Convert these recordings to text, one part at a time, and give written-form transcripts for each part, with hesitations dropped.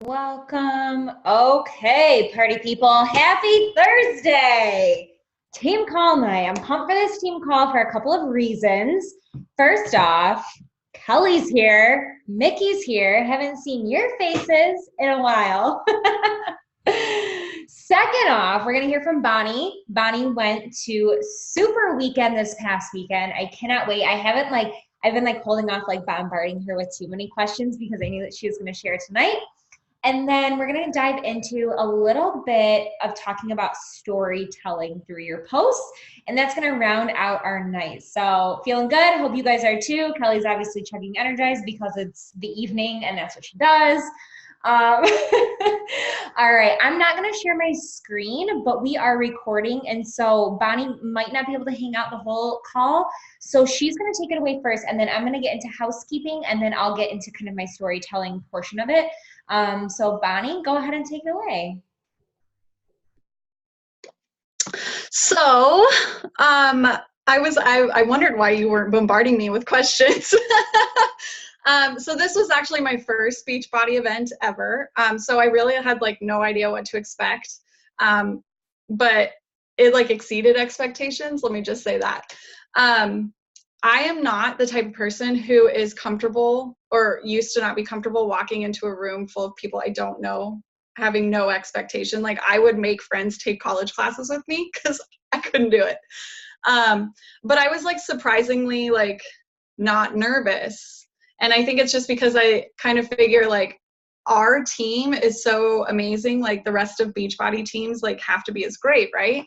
Welcome. Okay, party people, happy Thursday. Team call night. I'm pumped for this team call for a couple of reasons. First off, Kelly's here, Mickey's here. Haven't seen your faces in a while. Second off, we're going to hear from Bonnie. Bonnie went to Super Weekend this past weekend. I cannot wait. I've been holding off bombarding her with too many questions because I knew that she was going to share tonight. And then we're going to dive into a little bit of talking about storytelling through your posts. And that's going to round out our night. So feeling good. Hope you guys are too. Kelly's obviously checking energized because it's the evening and that's what she does. Um, all right, I'm not going to share my screen, but we are recording. And so Bonnie might not be able to hang out the whole call. So she's going to take it away first. And then I'm going to get into housekeeping and then I'll get into kind of my storytelling portion of it. So Bonnie, go ahead and take it away. So, I wondered why you weren't bombarding me with questions. So this was actually my first Beachbody event ever. So I really had no idea what to expect. But it exceeded expectations. Let me just say that. I am not the type of person who is comfortable or used to not be comfortable walking into a room full of people I don't know, having no expectation. I would make friends take college classes with me because I couldn't do it. But I was surprisingly not nervous. And I think it's just because I kind of figure our team is so amazing. The rest of Beachbody teams have to be as great, right?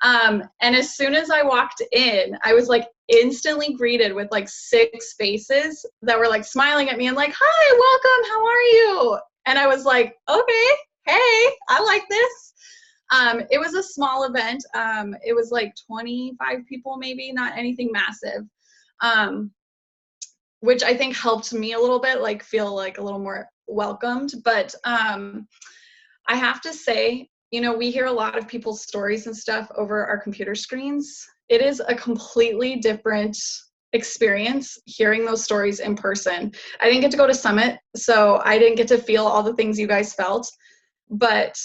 And as soon as I walked in, I was instantly greeted with 6 faces that were smiling at me and hi, welcome, how are you? And I was okay, hey, I like this. It was a small event. It was 25 people, maybe, not anything massive, which I think helped me a little bit, feel a little more welcomed. But I have to say, we hear a lot of people's stories and stuff over our computer screens. It is a completely different experience hearing those stories in person. I didn't get to go to Summit, so I didn't get to feel all the things you guys felt, but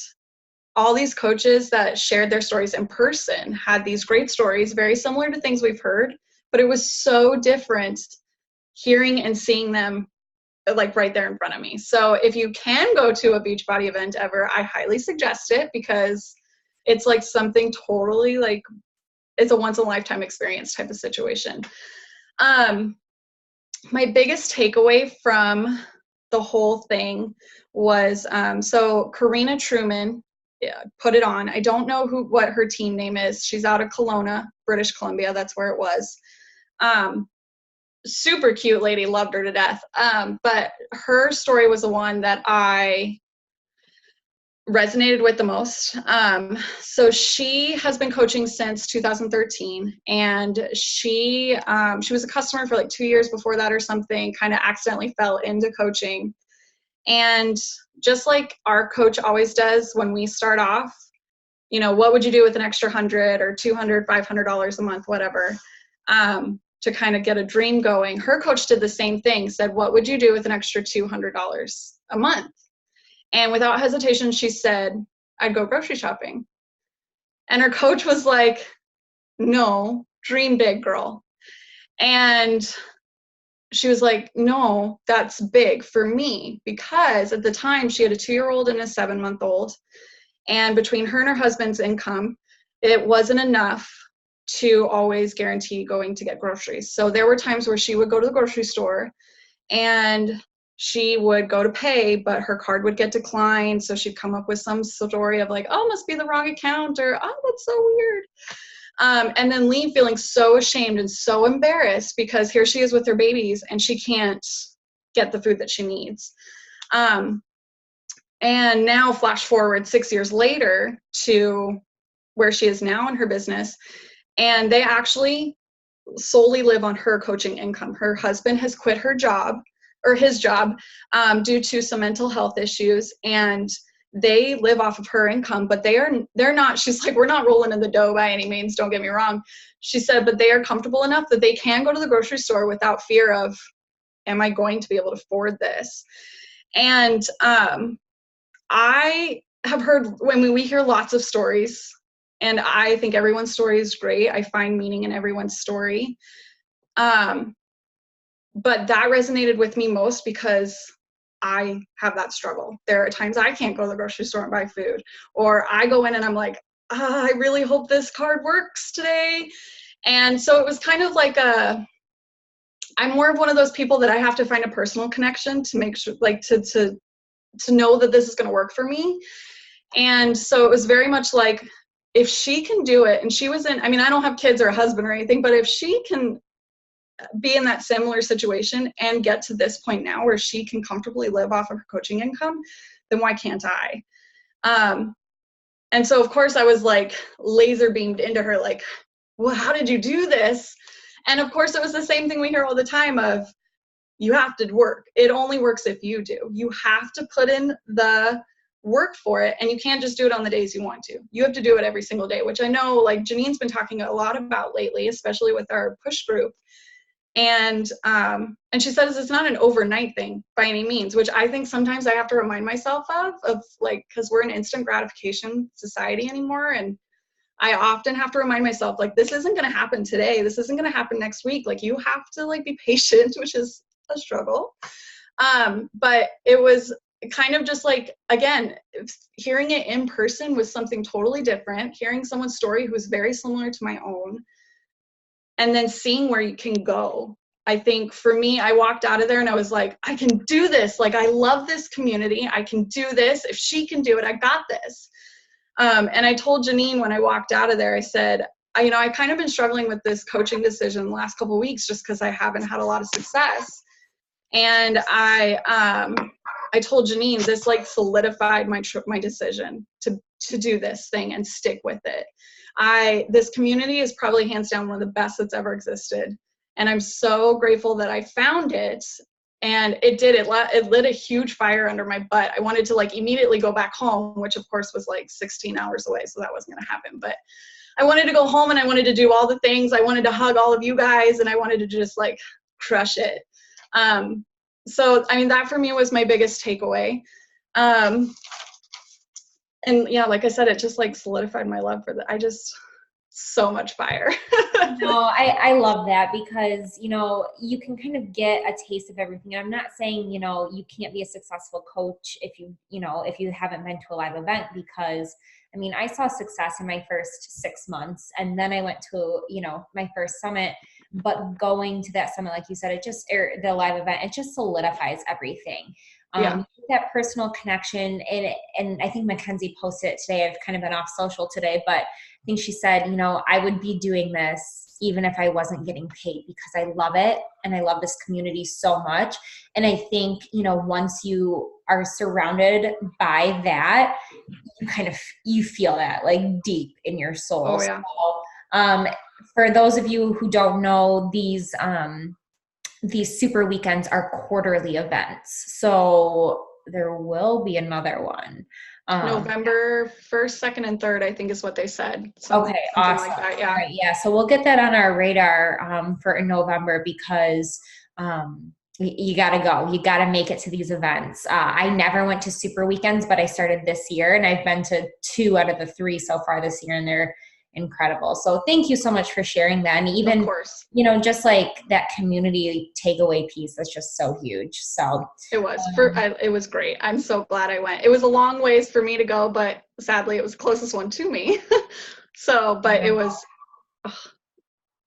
all these coaches that shared their stories in person had these great stories, very similar to things we've heard, but it was so different hearing and seeing them right there in front of me. So if you can go to a Beachbody event ever, I highly suggest it because it's something totally it's a once in a lifetime experience type of situation. My biggest takeaway from the whole thing was, so Karina Truman put it on. I don't know what her team name is. She's out of Kelowna, British Columbia. That's where it was. Super cute lady, loved her to death. But her story was the one that I resonated with the most. So she has been coaching since 2013, and she was a customer for 2 years before that or something, kind of accidentally fell into coaching. And just like our coach always does when we start off, what would you do with an extra $100 or $200, $500 a month, whatever, to kind of get a dream going. Her coach did the same thing, said, what would you do with an extra $200 a month? And without hesitation, she said, I'd go grocery shopping. And her coach was like, no, dream big, girl. And she was like, no, that's big for me, because at the time she had a 2-year-old and a 7-month-old. And between her and her husband's income, it wasn't enough to always guarantee going to get groceries. So there were times where she would go to the grocery store and she would go to pay, but her card would get declined. So she'd come up with some story of oh, must be the wrong account, or oh, that's so weird. And then leave feeling so ashamed and so embarrassed because here she is with her babies and she can't get the food that she needs. And now flash forward 6 years later to where she is now in her business. And they actually solely live on her coaching income. Her husband has quit his job, due to some mental health issues, and they live off of her income, but they're not, she's like, we're not rolling in the dough by any means, don't get me wrong. She said, but they are comfortable enough that they can go to the grocery store without fear of, am I going to be able to afford this? And I have heard, when we hear lots of stories, and I think everyone's story is great. I find meaning in everyone's story. But that resonated with me most because I have that struggle. There are times I can't go to the grocery store and buy food, or I go in and I'm like, I really hope this card works today. And so it was kind of like I'm more of one of those people that I have to find a personal connection to make sure, like to know that this is going to work for me. And so it was very much like, if she can do it, and she was in, I mean, I don't have kids or a husband or anything, but if she can be in that similar situation and get to this point now where she can comfortably live off of her coaching income, then why can't I? And so of course I was like laser beamed into her, like, well, how did you do this? And of course it was the same thing we hear all the time of, you have to work. It only works if you do. You have to put in the work for it, and you can't just do it on the days you want to. You have to do it every single day, which I know like Janine's been talking a lot about lately, especially with our push group. And she says it's not an overnight thing by any means, which I think sometimes I have to remind myself of like, because we're an instant gratification society anymore. And I often have to remind myself, like, this isn't going to happen today. This isn't going to happen next week. Like, you have to like be patient, which is a struggle. But it was kind of just like, again, hearing it in person was something totally different. Hearing someone's story who was very similar to my own, and then seeing where you can go. I think for me, I walked out of there and I was like, I can do this. Like, I love this community. I can do this. If she can do it, I got this. And I told Janine when I walked out of there, I said, I've kind of been struggling with this coaching decision the last couple of weeks just because I haven't had a lot of success. And I told Janine, this like solidified my decision to do this thing and stick with it. This community is probably hands down one of the best that's ever existed. And I'm so grateful that I found it. And it lit a huge fire under my butt. I wanted to like immediately go back home, which of course was like 16 hours away. So that wasn't going to happen. But I wanted to go home and I wanted to do all the things. I wanted to hug all of you guys and I wanted to just like crush it. So, I mean, that for me was my biggest takeaway. And yeah, like I said, it just like solidified my love for so much fire. No, I love that because, you can kind of get a taste of everything. And I'm not saying, you can't be a successful coach if you haven't been to a live event, because I mean, I saw success in my first 6 months and then I went to, my first summit, but going to that summit, like you said, the live event, it just solidifies everything. Yeah. That personal connection. And I think Mackenzie posted it today. I've kind of been off social today, but I think she said, I would be doing this even if I wasn't getting paid because I love it. And I love this community so much. And I think, once you are surrounded by that, you feel that like deep in your soul. Oh, yeah. So, for those of you who don't know, these super weekends are quarterly events. So there will be another one. November 1st, 2nd, and 3rd, I think is what they said. Okay, awesome. Like that, yeah. Right, yeah. So we'll get that on our radar for November because you got to go. You got to make it to these events. I never went to super weekends, but I started this year and I've been to 2 out of the 3 so far this year, and they're incredible. So thank you so much for sharing that. And even, of course, just like that community takeaway piece, that's just so huge. So it was it was great. I'm so glad I went. It was a long ways for me to go, but sadly it was the closest one to me. So, but it was,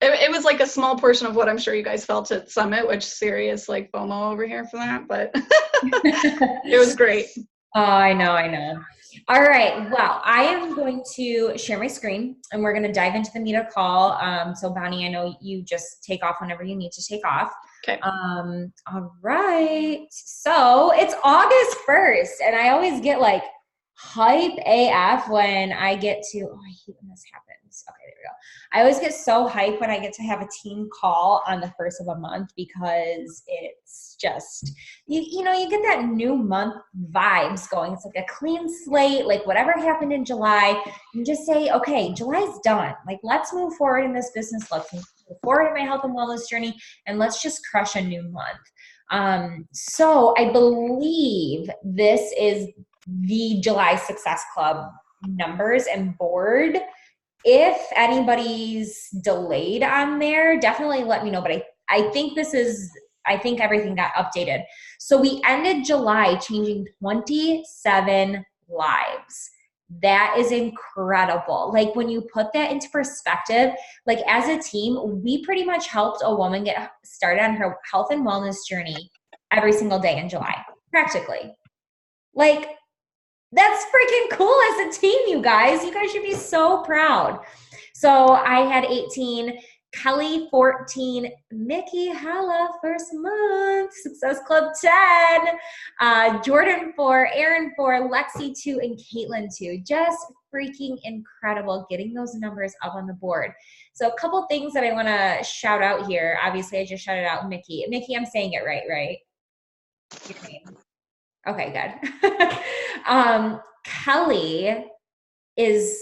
it was like a small portion of what I'm sure you guys felt at Summit, which serious like FOMO over here for that, but it was great. Oh, I know. All right. Well, I am going to share my screen and we're going to dive into the meet or call. So Bonnie, I know you just take off whenever you need to take off. Okay. All right. So it's August 1st and I always get like hype AF when I get to, I hate when this happens. Okay, there we go. I always get so hyped when I get to have a team call on the first of a month because it's just, you get that new month vibes going. It's like a clean slate, like whatever happened in July, you just say, okay, July's done. Like, let's move forward in this business. Let's move forward in my health and wellness journey, and let's just crush a new month. So I believe this is the July Success Club numbers and board. If anybody's delayed on there, definitely let me know. But I think I think everything got updated. So we ended July changing 27 lives. That is incredible. Like when you put that into perspective, like as a team, we pretty much helped a woman get started on her health and wellness journey every single day in July, practically. Like that's freaking cool as a team, you guys. You guys should be so proud. So I had 18, Kelly 14, Mickey Halla first month, Success Club 10, Jordan 4, Aaron 4, Lexi 2, and Caitlin 2. Just freaking incredible getting those numbers up on the board. So a couple things that I want to shout out here. Obviously, I just shouted out Mickey. Mickey, I'm saying it right? Your name. Okay, good. Kelly is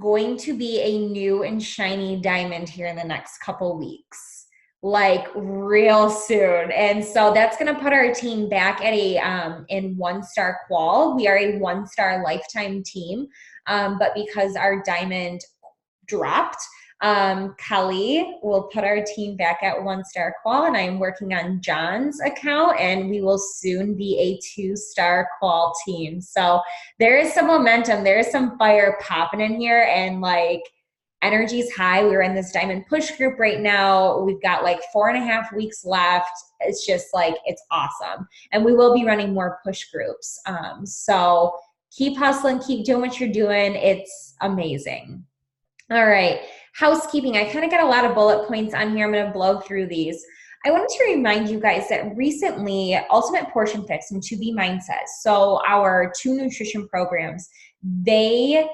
going to be a new and shiny diamond here in the next couple weeks, like real soon. And so that's going to put our team back at in 1-star qual. We are a 1-star lifetime team. But because our diamond dropped, Kelly will put our team back at 1-star qual, and I'm working on John's account, and we will soon be a 2-star qual team. So there is some momentum, there is some fire popping in here, and like energy's high. We're in this diamond push group right now. We've got like 4.5 weeks left. It's just like, it's awesome. And we will be running more push groups. So keep hustling, keep doing what you're doing. It's amazing. All right. Housekeeping. I kind of got a lot of bullet points on here. I'm going to blow through these. I wanted to remind you guys that recently Ultimate Portion Fix and To Be Mindset, so our 2 nutrition programs, they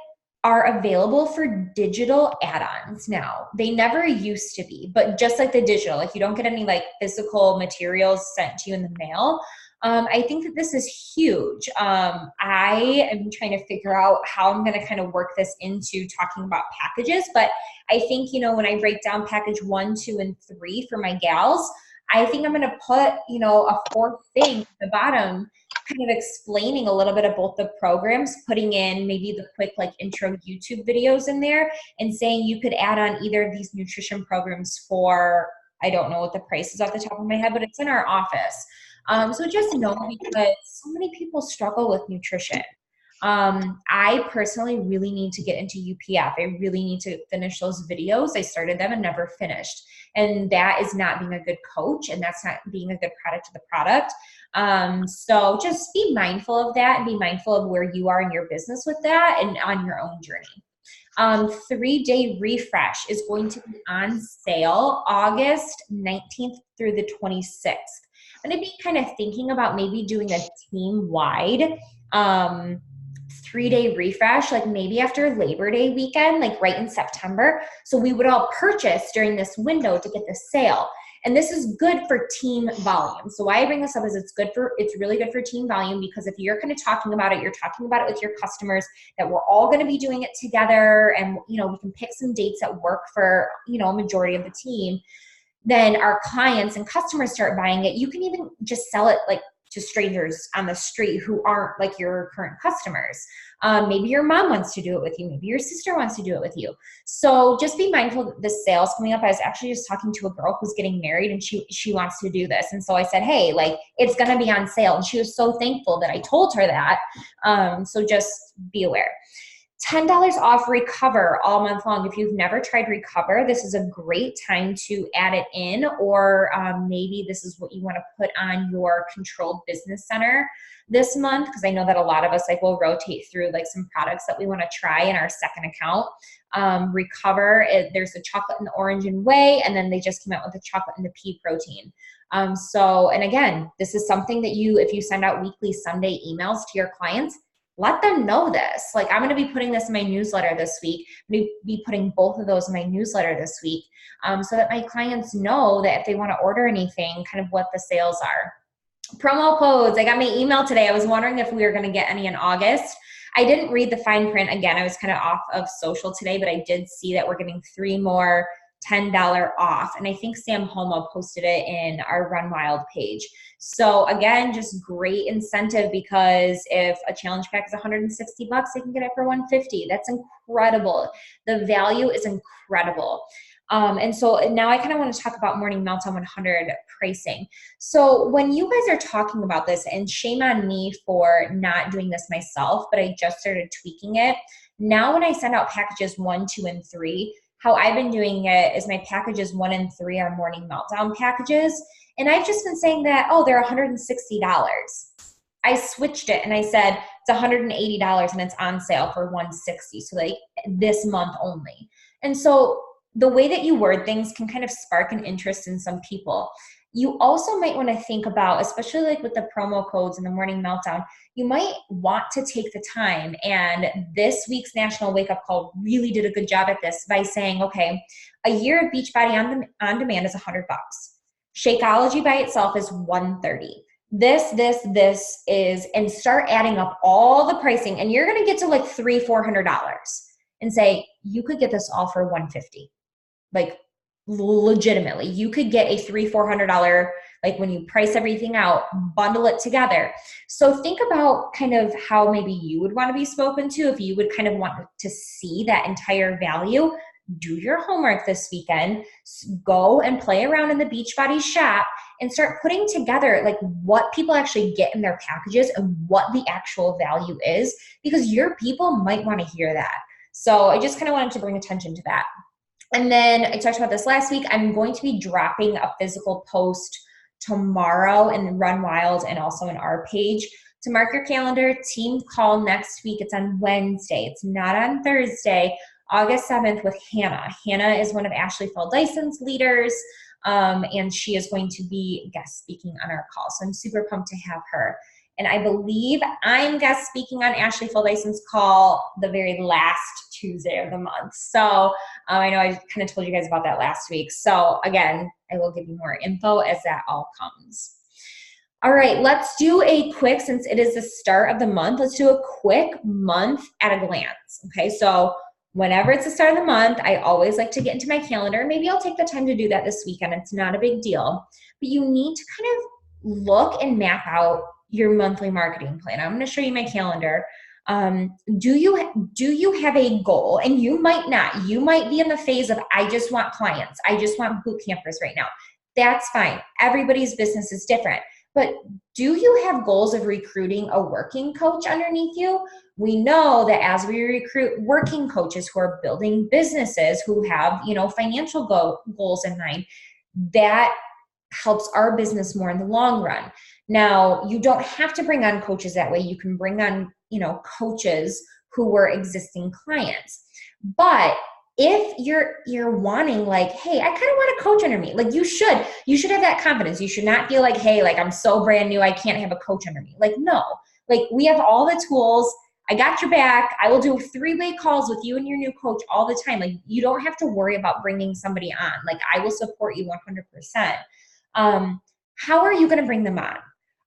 are available for digital add-ons now. They never used to be, but just like the digital, like you don't get any like physical materials sent to you in the mail. I think that this is huge. I am trying to figure out how I'm going to kind of work this into talking about packages, but I think, when I break down package 1, 2, and 3 for my gals, I think I'm going to put, a 4th thing at the bottom, kind of explaining a little bit of both the programs, putting in maybe the quick like intro YouTube videos in there, and saying you could add on either of these nutrition programs for, I don't know what the price is off the top of my head, but it's in our office. So just know, because so many people struggle with nutrition. I personally really need to get into UPF. I really need to finish those videos. I started them and never finished. And that is not being a good coach, and that's not being a good product to the product. So just be mindful of that, and be mindful of where you are in your business with that and on your own journey. 3-day refresh is going to be on sale August 19th through the 26th. I'm going to be kind of thinking about maybe doing a team-wide 3-day refresh, like maybe after Labor Day weekend, like right in September. So we would all purchase during this window to get the sale. And this is good for team volume. So why I bring this up is it's really good for team volume, because if you're kind of talking about it, you're talking about it with your customers, that we're all going to be doing it together, and we can pick some dates that work for a majority of the team. Then our clients and customers start buying it. You can even just sell it like to strangers on the street who aren't like your current customers. Maybe your mom wants to do it with you. Maybe your sister wants to do it with you. So just be mindful that the sale's coming up. I was actually just talking to a girl who's getting married, and she wants to do this. And so I said, hey, like it's going to be on sale. And she was so thankful that I told her that. So just be aware. $10 off Recover all month long. If you've never tried Recover, this is a great time to add it in, or maybe this is what you want to put on your Controlled Business Center this month, because I know that a lot of us will rotate through like some products that we want to try in our second account. Recover, there's the chocolate and the orange and whey, and then they just came out with the chocolate and the pea protein. And again, this is something that if you send out weekly Sunday emails to your clients, let them know this. Like, I'm going to be putting this in my newsletter this week. I'm going to be putting both of those in my newsletter this week, so that my clients know that if they want to order anything, kind of what the sales are. Promo codes. I got my email today. I was wondering if we were going to get any in August. I didn't read the fine print. Again, I was kind of off of social today, but I did see that we're getting 3 more $10 off. And I think Sam Homa posted it in our Run Wild page. So again, just great incentive, because if a challenge pack is $160, they can get it for $150. That's incredible. The value is incredible. And so now I kind of want to talk about Morning Meltdown 100 pricing. So when you guys are talking about this, and shame on me for not doing this myself, but I just started tweaking it. Now when I send out packages 1, 2, and 3, how I've been doing it is my packages 1 and 3 are Morning Meltdown packages. And I've just been saying that, oh, they're $160. I switched it and I said it's $180 and it's on sale for $160. So like this month only. And so the way that you word things can kind of spark an interest in some people. You also might want to think about, especially like with the promo codes and the Morning Meltdown, you might want to take the time, and this week's National Wake Up Call really did a good job at this by saying, okay, a year of Beachbody on demand is $100. Shakeology by itself is $130. This is, and start adding up all the pricing, and you're going to get to like $300-$400 and say, you could get this all for $150. Like legitimately, you could get a $300-$400, like when you price everything out, bundle it together. So think about kind of how maybe you would want to be spoken to if you would kind of want to see that entire value. Do your homework this weekend, go and play around in the Beachbody shop and start putting together like what people actually get in their packages and what the actual value is, because your people might want to hear that. So I just kind of wanted to bring attention to that. And then I talked about this last week. I'm going to be dropping a physical post tomorrow in Run Wild and also in our page. To mark your calendar, team call next week. It's on Wednesday. It's not on Thursday, August 7th with Hannah. Hannah is one of Ashley Feldeisen's leaders, and she is going to be guest speaking on our call. So I'm super pumped to have her. And I believe I'm guest speaking on Ashley Feldeisen's call the very last Tuesday of the month. So I know I kind of told you guys about that last week. So again, I will give you more info as that all comes. All right, let's do a quick, since it is the start of the month, let's do a quick month at a glance. Okay, so whenever it's the start of the month, I always like to get into my calendar. Maybe I'll take the time to do that this weekend. It's not a big deal. But you need to kind of look and map out your monthly marketing plan. I'm going to show you my calendar. Do you have a goal? And you might not. You might be in the phase of, I just want clients. I just want boot campers right now. That's fine. Everybody's business is different. But do you have goals of recruiting a working coach underneath you? We know that as we recruit working coaches who are building businesses, who have, financial goals in mind, that helps our business more in the long run. Now, you don't have to bring on coaches that way. You can bring on, coaches who were existing clients. But if you're wanting like, hey, I kind of want a coach under me, like you should have that confidence. You should not feel like, hey, like I'm so brand new, I can't have a coach under me. Like, no, like we have all the tools. I got your back. I will do 3-way calls with you and your new coach all the time. Like you don't have to worry about bringing somebody on. Like I will support you 100%. How are you going to bring them on?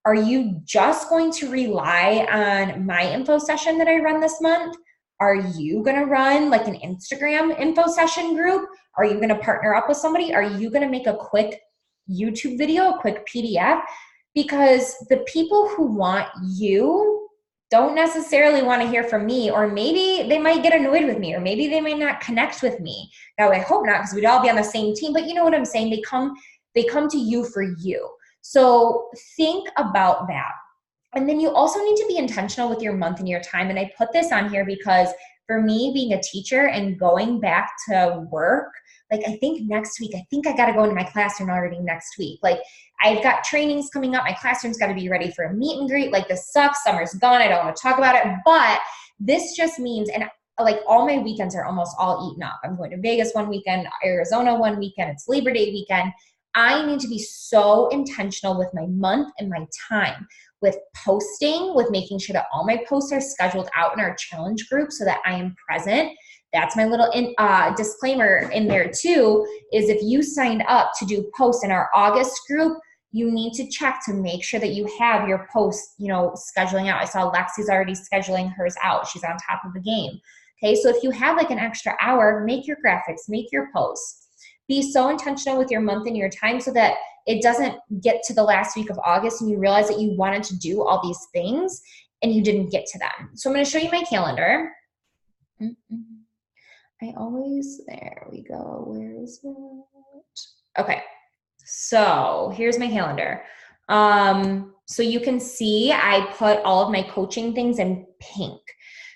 Are you just going to rely on my info session that I run this month? Are you going to run like an Instagram info session group? Are you going to partner up with somebody? Are you going to make a quick YouTube video, a quick PDF? Because the people who want you don't necessarily want to hear from me, or maybe they might get annoyed with me, or maybe they might not connect with me. Now, I hope not, because we'd all be on the same team, but you know what I'm saying? They come to you for you. So think about that. And then you also need to be intentional with your month and your time. And I put this on here because for me, being a teacher and going back to work, like I think next week, I got to go into my classroom already next week. Like I've got trainings coming up. My classroom's got to be ready for a meet and greet. Like this sucks. Summer's gone. I don't want to talk about it. But this just means, and like all my weekends are almost all eaten up. I'm going to Vegas one weekend, Arizona one weekend. It's Labor Day weekend. I need to be so intentional with my month and my time, with posting, with making sure that all my posts are scheduled out in our challenge group so that I am present. That's my little disclaimer in there too, is if you signed up to do posts in our August group, you need to check to make sure that you have your posts, scheduling out. I saw Lexi's already scheduling hers out. She's on top of the game. Okay, so if you have like an extra hour, make your graphics, make your posts. Be so intentional with your month and your time so that it doesn't get to the last week of August and you realize that you wanted to do all these things and you didn't get to them. So I'm going to show you my calendar. There we go. Where is it? Okay. So here's my calendar. So you can see I put all of my coaching things in pink.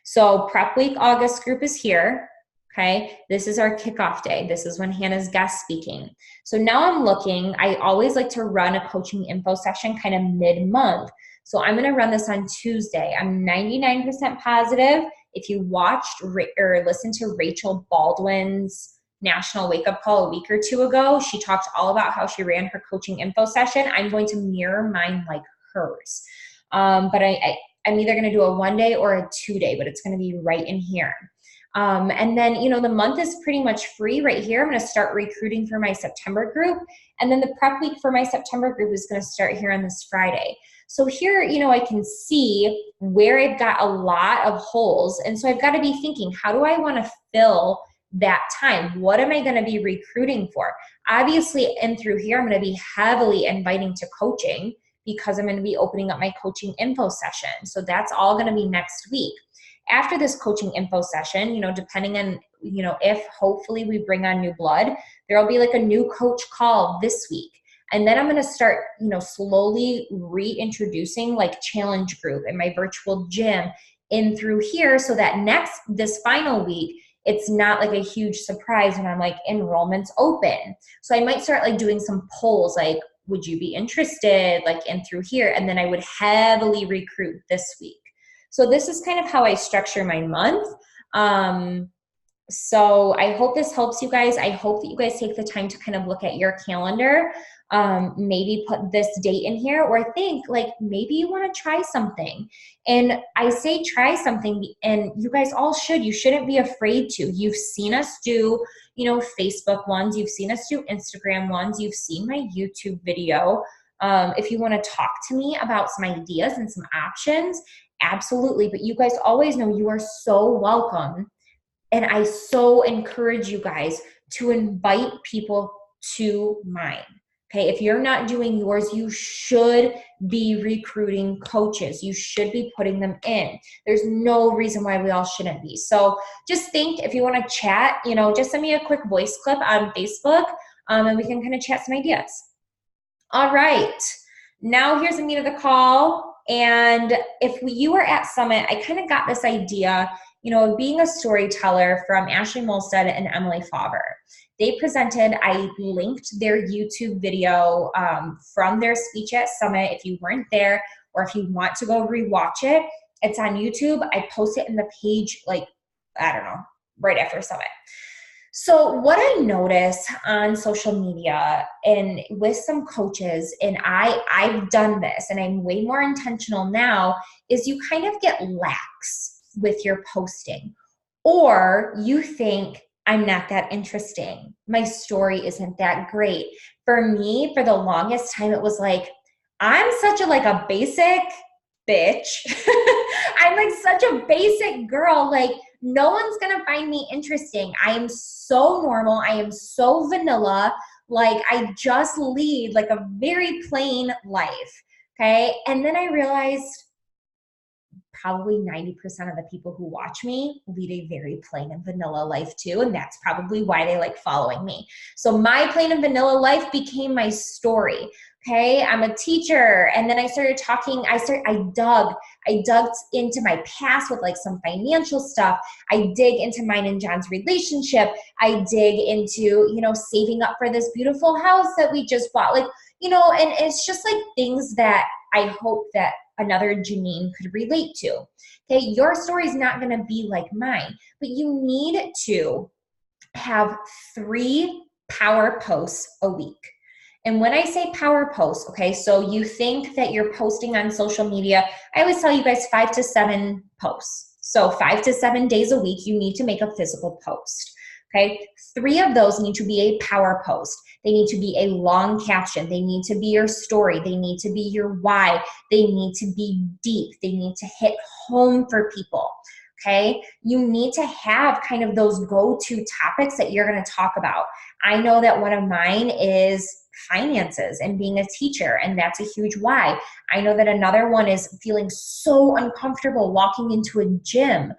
So prep week August group is here. Okay. This is our kickoff day. This is when Hannah's guest speaking. So now I'm looking, I always like to run a coaching info session kind of mid-month. So I'm going to run this on Tuesday. I'm 99% positive. If you watched or listened to Rachel Baldwin's National Wake Up Call a week or two ago, she talked all about how she ran her coaching info session. I'm going to mirror mine like hers. But I'm either going to do a 1 day or a 2 day, but it's going to be right in here. And then, the month is pretty much free right here. I'm going to start recruiting for my September group. And then the prep week for my September group is going to start here on this Friday. So here, I can see where I've got a lot of holes. And so I've got to be thinking, how do I want to fill that time? What am I going to be recruiting for? Obviously, and through here, I'm going to be heavily inviting to coaching because I'm going to be opening up my coaching info session. So that's all going to be next week. After this coaching info session, depending on, if hopefully we bring on new blood, there'll be like a new coach call this week. And then I'm going to start, slowly reintroducing like challenge group and my virtual gym in through here so that this final week, it's not like a huge surprise when I'm like enrollment's open. So I might start like doing some polls like, would you be interested like in through here? And then I would heavily recruit this week. So this is kind of how I structure my month. So I hope this helps you guys. I hope that you guys take the time to kind of look at your calendar, maybe put this date in here, or think like maybe you want to try something. And I say try something, and you guys all should. You shouldn't be afraid to. You've seen us do, Facebook ones. You've seen us do Instagram ones. You've seen my YouTube video. If you want to talk to me about some ideas and some options, absolutely. But you guys always know you are so welcome. And I so encourage you guys to invite people to mine. Okay, if you're not doing yours, you should be recruiting coaches. You should be putting them in. There's no reason why we all shouldn't be. So just think, if you want to chat, just send me a quick voice clip on Facebook, and we can kind of chat some ideas. All right, now here's the meat of the call. And if you were at Summit, I kind of got this idea, being a storyteller from Ashley Molstead and Emily Faber. They presented, I linked their YouTube video from their speech at Summit. If you weren't there, or if you want to go rewatch it, it's on YouTube. I post it in the page, right after Summit. So what I notice on social media and with some coaches, and I've done this and I'm way more intentional now, is you kind of get lax with your posting, or you think, I'm not that interesting. My story isn't that great. For me, for the longest time, it was like, I'm such a basic bitch. I'm like such a basic girl. Like, no one's going to find me interesting. I am so normal. I am so vanilla. Like, I just lead like a very plain life. Okay. And then I realized probably 90% of the people who watch me lead a very plain and vanilla life too. And that's probably why they like following me. So my plain and vanilla life became my story. Okay. I'm a teacher. And then I started talking, I dug into my past with like some financial stuff. I dig into mine and John's relationship. I dig into, saving up for this beautiful house that we just bought. And it's just like things that I hope that another Janine could relate to. Okay, your story is not going to be like mine, but you need to have 3 power posts a week. And when I say power posts, okay, so you think that you're posting on social media, I always tell you guys 5 to 7 posts. So 5 to 7 days a week, you need to make a physical post. Okay, 3 of those need to be a power post. They need to be a long caption. They need to be your story. They need to be your why. They need to be deep. They need to hit home for people. Okay. You need to have kind of those go-to topics that you're going to talk about. I know that one of mine is finances and being a teacher, and that's a huge why. I know that another one is feeling so uncomfortable walking into a gym.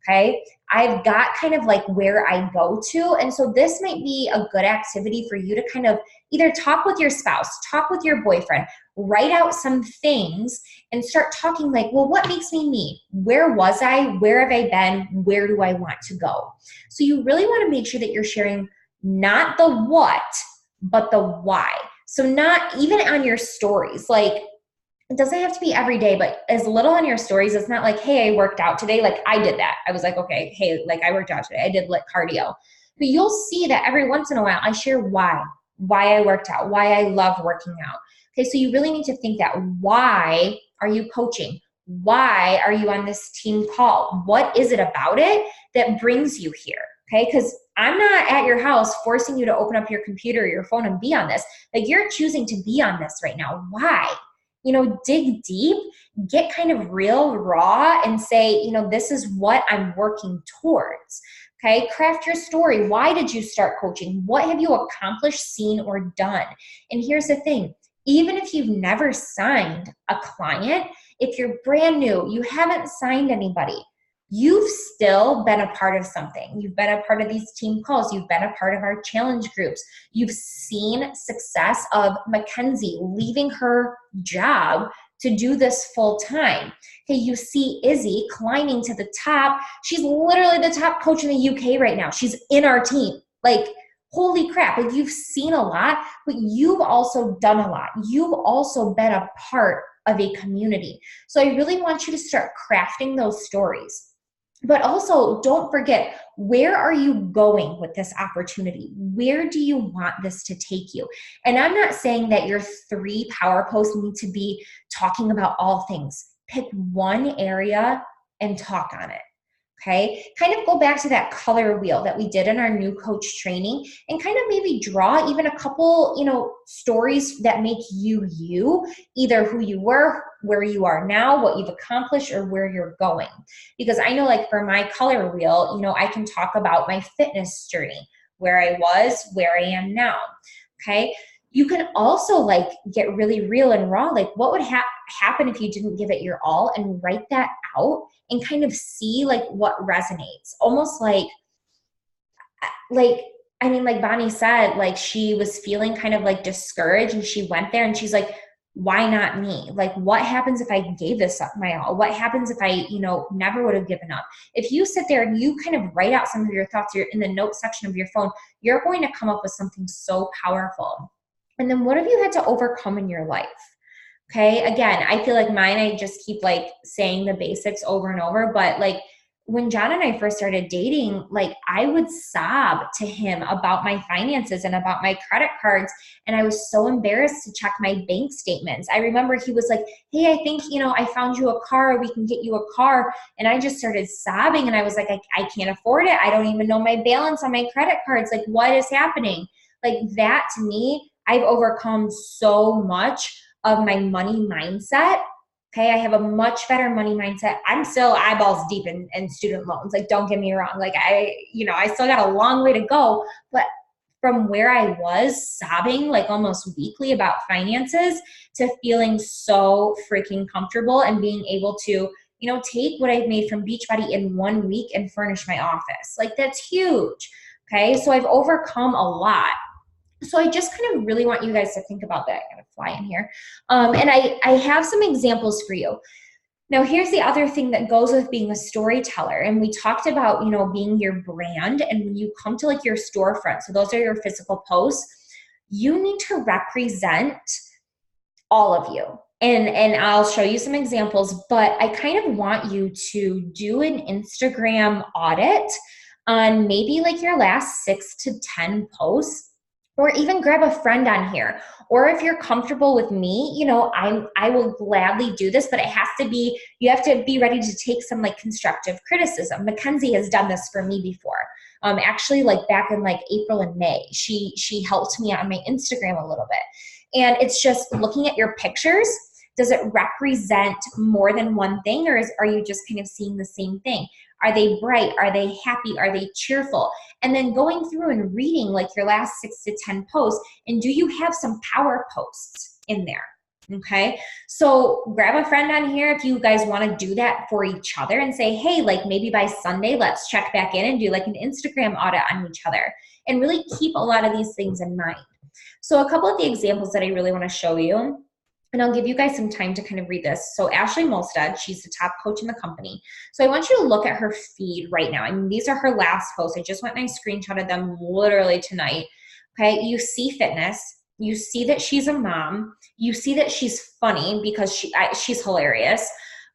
Okay. I've got kind of like where I go to. And so this might be a good activity for you to kind of either talk with your spouse, talk with your boyfriend, write out some things and start talking like, well, what makes me me? Where was I? Where have I been? Where do I want to go? So you really want to make sure that you're sharing not the what, but the why. So not even on your stories, like it doesn't have to be every day, but as little on your stories, it's not like, hey, I worked out today. Like I did that. I was like, okay, hey, like I worked out today. I did like cardio. But you'll see that every once in a while I share why I worked out, why I love working out. Okay, so you really need to think that why are you coaching? Why are you on this team call? What is it about it that brings you here? Okay, because I'm not at your house forcing you to open up your computer or your phone and be on this. Like you're choosing to be on this right now. Why? Dig deep, get kind of real, raw, and say, this is what I'm working towards. Okay, craft your story. Why did you start coaching? What have you accomplished, seen, or done? And here's the thing, even if you've never signed a client, if you're brand new, you haven't signed anybody, you've still been a part of something. You've been a part of these team calls. You've been a part of our challenge groups. You've seen success of Mackenzie leaving her job to do this full time. Okay, you see Izzy climbing to the top. She's literally the top coach in the UK right now. She's in our team. Like, holy crap. Like you've seen a lot, but you've also done a lot. You've also been a part of a community. So I really want you to start crafting those stories. But also, don't forget, where are you going with this opportunity? Where do you want this to take you? And I'm not saying that your 3 power posts need to be talking about all things. Pick one area and talk on it. Okay, kind of go back to that color wheel that we did in our new coach training and kind of maybe draw even a couple, stories that make you, either who you were, where you are now, what you've accomplished, or where you're going. Because I know like for my color wheel, I can talk about my fitness journey, where I was, where I am now. Okay. You can also like get really real and raw. Like what would happen if you didn't give it your all, and write that out and kind of see like what resonates. Almost like Bonnie said, like she was feeling kind of like discouraged and she went there and she's like, why not me? Like what happens if I gave this up my all? What happens if I, never would have given up? If you sit there and you kind of write out some of your thoughts, you're in the note section of your phone, you're going to come up with something so powerful. And then what have you had to overcome in your life? Okay. Again, I feel like mine, I just keep like saying the basics over and over, but like when John and I first started dating, like I would sob to him about my finances and about my credit cards. And I was so embarrassed to check my bank statements. I remember he was like, hey, I think, I found you a car. We can get you a car. And I just started sobbing and I was like, I can't afford it. I don't even know my balance on my credit cards. Like what is happening? Like that to me, I've overcome so much of my money mindset. Okay, I have a much better money mindset. I'm still eyeballs deep in student loans. Like, don't get me wrong. Like I still got a long way to go, but from where I was sobbing like almost weekly about finances to feeling so freaking comfortable and being able to, take what I've made from Beachbody in 1 week and furnish my office. Like that's huge. Okay, so I've overcome a lot. So I just kind of really want you guys to think about that. I'm going to fly in here. And I have some examples for you. Now, here's the other thing that goes with being a storyteller. And we talked about, being your brand. And when you come to like your storefront, so those are your physical posts, you need to represent all of you. And I'll show you some examples, but I kind of want you to do an Instagram audit on maybe like your last 6 to 10 posts. Or even grab a friend on here. Or if you're comfortable with me, I will gladly do this, but you have to be ready to take some like constructive criticism. Mackenzie has done this for me before. Actually like back in like April and May, she helped me on my Instagram a little bit. And it's just looking at your pictures, Does it represent more than one thing, or are you just kind of seeing the same thing? Are they bright? Are they happy? Are they cheerful? And then going through and reading like your last 6 to 10 posts, and do you have some power posts in there? Okay, so grab a friend on here if you guys want to do that for each other and say, hey, like maybe by Sunday, let's check back in and do like an Instagram audit on each other, and really keep a lot of these things in mind. So a couple of the examples that I really want to show you, and I'll give you guys some time to kind of read this. So Ashley Molstead, she's the top coach in the company. So I want you to look at her feed right now. I mean, these are her last posts. I just went and I screenshotted them literally tonight. Okay, you see fitness. You see that she's a mom. You see that she's funny because she's hilarious.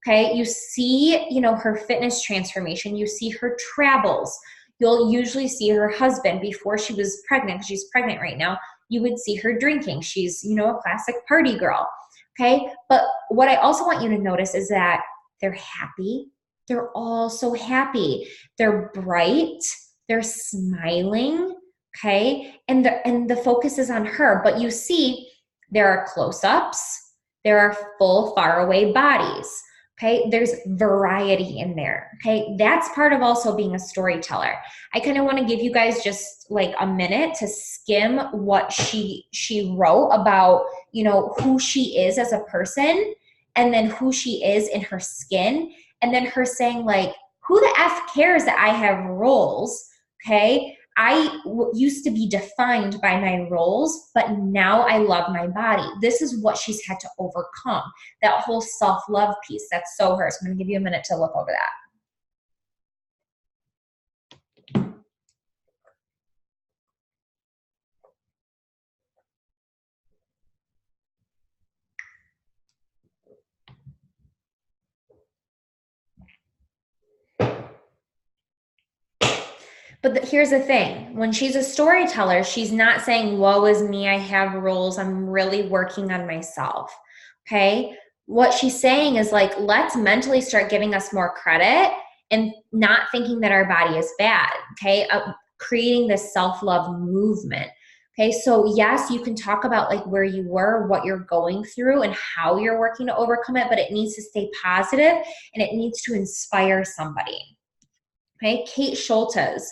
Okay, you see, you know, her fitness transformation. You see her travels. You'll usually see her husband before she was pregnant, because she's pregnant right now. You would see her drinking. She's, you know, a classic party girl. Okay, but what I also want you to notice is that they're happy. They're all so happy. They're bright. They're smiling. Okay, and the focus is on her, but you see there are close-ups, there are full faraway bodies. Okay, there's variety in there. Okay, that's part of also being a storyteller. I kind of want to give you guys just like a minute to skim what she wrote about, you know, who she is as a person, and then who she is in her skin, and then her saying like, who the F cares that I have roles? Okay, I used to be defined by my roles, but now I love my body. This is what she's had to overcome, that whole self-love piece. That's so hers. I'm going to give you a minute to look over that. But here's the thing. When she's a storyteller, she's not saying, woe is me, I have roles, I'm really working on myself. Okay? What she's saying is like, let's mentally start giving us more credit and not thinking that our body is bad. Okay? Creating this self-love movement. Okay, so yes, you can talk about like where you were, what you're going through, and how you're working to overcome it, but it needs to stay positive and it needs to inspire somebody. Okay, Kate Schultes.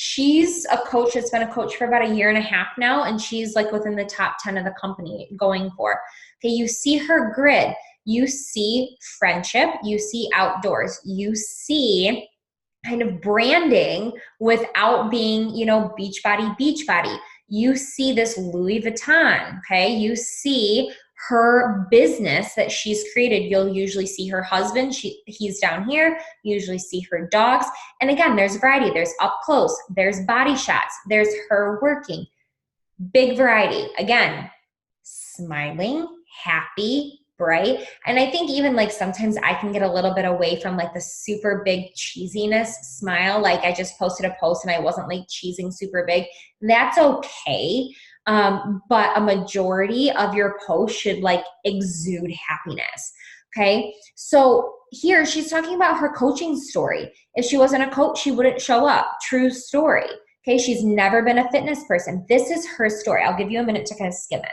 She's a coach that's been a coach for about 1.5 years now, and she's like within the top 10 of the company going for. Okay, you see her grid. You see friendship. You see outdoors. You see kind of branding without being, you know, Beachbody, Beachbody. You see this Louis Vuitton, okay? You see her business that she's created. You'll usually see her husband. He's down here. You usually see her dogs. And again, there's variety. There's up close. There's body shots. There's her working. Big variety. Again, smiling, happy, bright. And I think even like sometimes I can get a little bit away from like the super big cheesiness smile. Like I just posted a post and I wasn't like cheesing super big. That's okay. But a majority of your post should like exude happiness. Okay. So here she's talking about her coaching story. If she wasn't a coach, she wouldn't show up. True story. Okay. She's never been a fitness person. This is her story. I'll give you a minute to kind of skim it.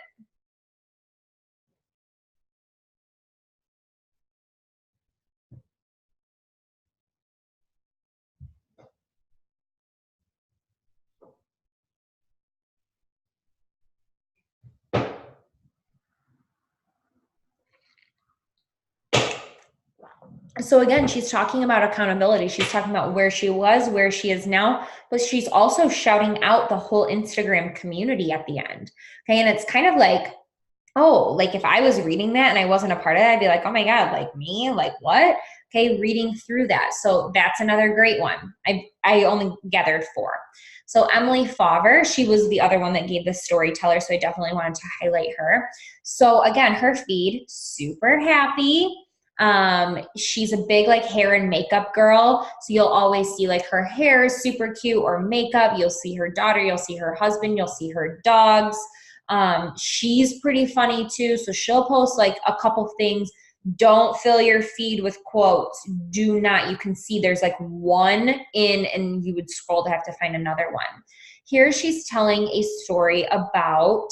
So again, she's talking about accountability. She's talking about where she was, where she is now, but she's also shouting out the whole Instagram community at the end. Okay. And it's kind of like, oh, like if I was reading that and I wasn't a part of it, I'd be like, oh my God, like me, like what? Okay. Reading through that. So that's another great one. I only gathered 4. So Emily Favre, she was the other one that gave the storyteller. So I definitely wanted to highlight her. So again, her feed, super happy. She's a big like hair and makeup girl. So you'll always see like her hair is super cute, or makeup. You'll see her daughter, you'll see her husband, you'll see her dogs. She's pretty funny too. So she'll post like a couple things. Don't fill your feed with quotes. Do not. You can see there's like one in, and you would scroll to have to find another one. Here she's telling a story about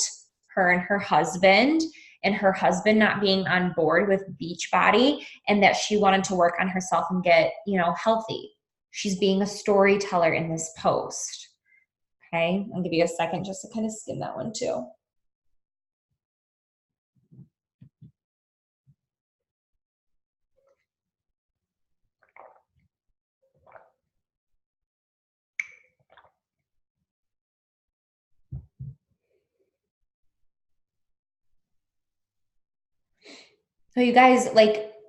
her and her husband. and her husband not being on board with Beachbody, and that she wanted to work on herself and get, healthy. She's being a storyteller in this post. Okay, I'll give you a second just to kind of skim that one too. So you guys,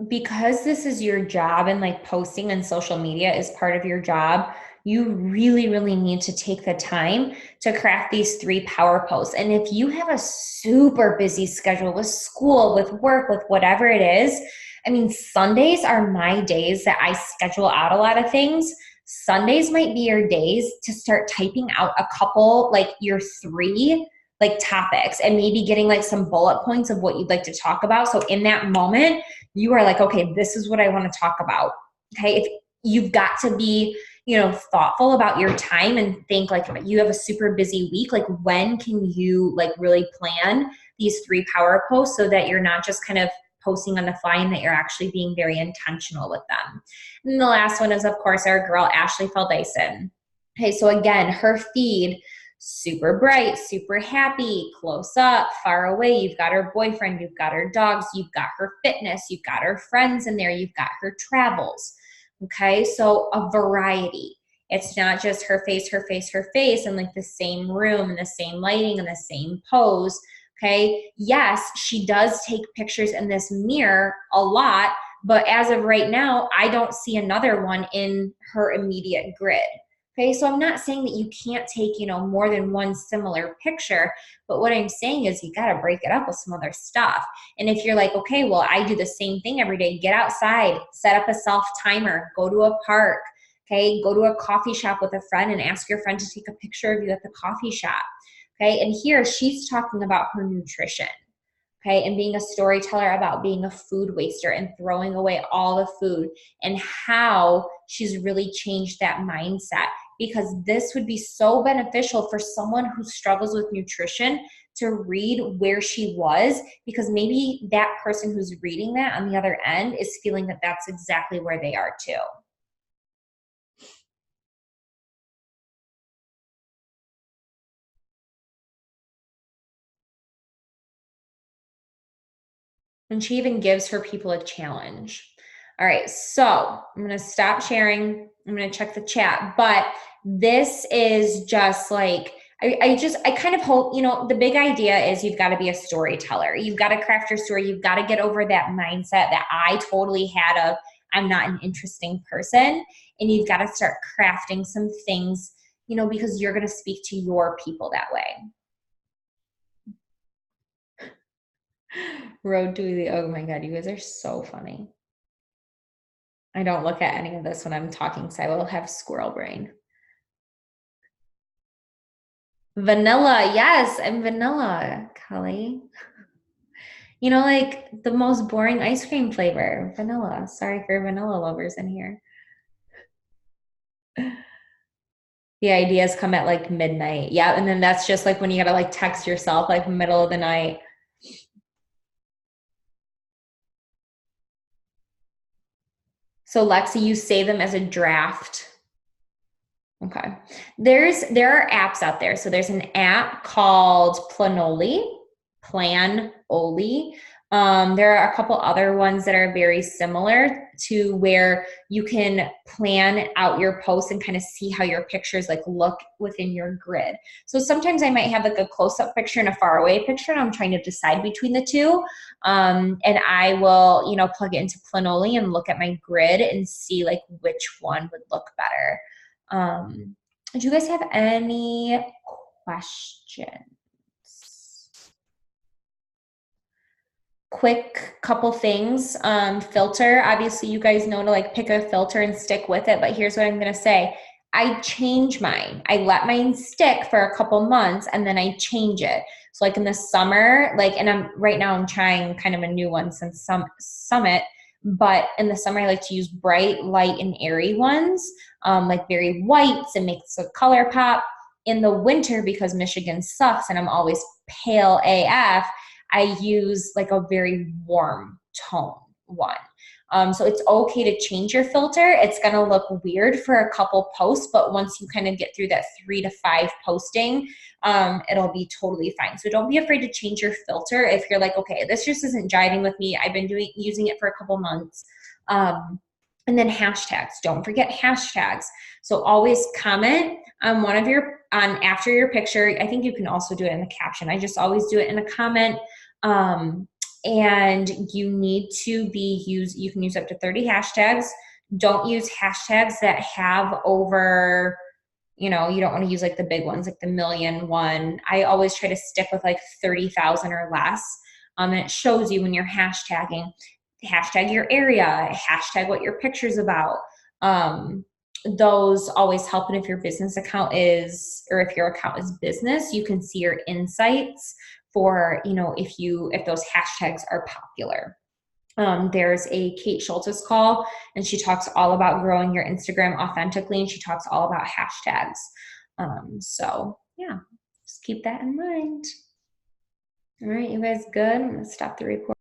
because this is your job and posting on social media is part of your job, you really, really need to take the time to craft these 3 power posts. And if you have a super busy schedule with school, with work, with whatever it is, Sundays are my days that I schedule out a lot of things. Sundays might be your days to start typing out a couple, your 3 topics, and maybe getting some bullet points of what you'd like to talk about. So in that moment, you are okay, this is what I want to talk about. Okay. If you've got to be, thoughtful about your time and think you have a super busy week, when can you really plan these 3 power posts so that you're not just kind of posting on the fly and that you're actually being very intentional with them. And the last one is, of course, our girl, Ashley Feldison. Okay. So again, her feed, super bright, super happy, close up, far away. You've got her boyfriend, you've got her dogs, you've got her fitness, you've got her friends in there, you've got her travels. Okay, so a variety. It's not just her face, her face, her face, and the same room and the same lighting and the same pose. Okay, yes, she does take pictures in this mirror a lot, but as of right now, I don't see another one in her immediate grid. Okay, so I'm not saying that you can't take, more than one similar picture, but what I'm saying is you got to break it up with some other stuff. And if you're okay, well, I do the same thing every day, get outside, set up a self timer, go to a park, okay, go to a coffee shop with a friend and ask your friend to take a picture of you at the coffee shop. Okay, and here she's talking about her nutrition. Okay, and being a storyteller about being a food waster and throwing away all the food, and how she's really changed that mindset, because this would be so beneficial for someone who struggles with nutrition to read where she was, because maybe that person who's reading that on the other end is feeling that that's exactly where they are too. And she even gives her people a challenge. All right, so I'm going to stop sharing. I'm going to check the chat, but this is just I kind of hope, the big idea is you've got to be a storyteller. You've got to craft your story. You've got to get over that mindset that I totally had of I'm not an interesting person. And you've got to start crafting some things, because you're going to speak to your people that way. Road to the, oh my God, you guys are so funny. I don't look at any of this when I'm talking, so I will have squirrel brain. Vanilla, yes, I'm vanilla, Kelly. The most boring ice cream flavor, vanilla. Sorry for vanilla lovers in here. The ideas come at midnight. Yeah, and then that's just when you gotta text yourself middle of the night. So Lexi, you save them as a draft. Okay. There are apps out there. So there's an app called Planoly, Planoly. There are a couple other ones that are very similar to where you can plan out your posts and kind of see how your pictures look within your grid. So sometimes I might have a close-up picture and a far-away picture, and I'm trying to decide between the two. And I will, plug it into Planoly and look at my grid and see which one would look better. Do you guys have any questions? Quick couple things. Filter, obviously you guys know to pick a filter and stick with it, but here's what I'm going to say. I change mine. I let mine stick for a couple months and then I change it. So in the summer, and right now I'm trying kind of a new one since Summit, but in the summer I like to use bright, light, and airy ones, very whites and makes the color pop. In the winter, because Michigan sucks and I'm always pale AF, I use like a very warm tone one. So it's okay to change your filter. It's going to look weird for a couple posts, but once you kind of get through that 3 to 5 posting, it'll be totally fine. So don't be afraid to change your filter if you're like, okay, this just isn't jiving with me. I've been using it for a couple months. And then hashtags. Don't forget hashtags. So always comment on one of your after your picture. I think you can also do it in the caption. I just always do it in a comment. And you need to you can use up to 30 hashtags. Don't use hashtags that have over, you don't want to use like the big ones, like the million one. I always try to stick with like 30,000 or less. And it shows you when you're hashtagging, hashtag your area, hashtag what your picture's about. Those always help. And if your business account or if your account is business, you can see your insights for, if those hashtags are popular. There's a Kate Schultes call, and she talks all about growing your Instagram authentically, and she talks all about hashtags. So yeah, just keep that in mind. All right, you guys good? I'm gonna stop the recording.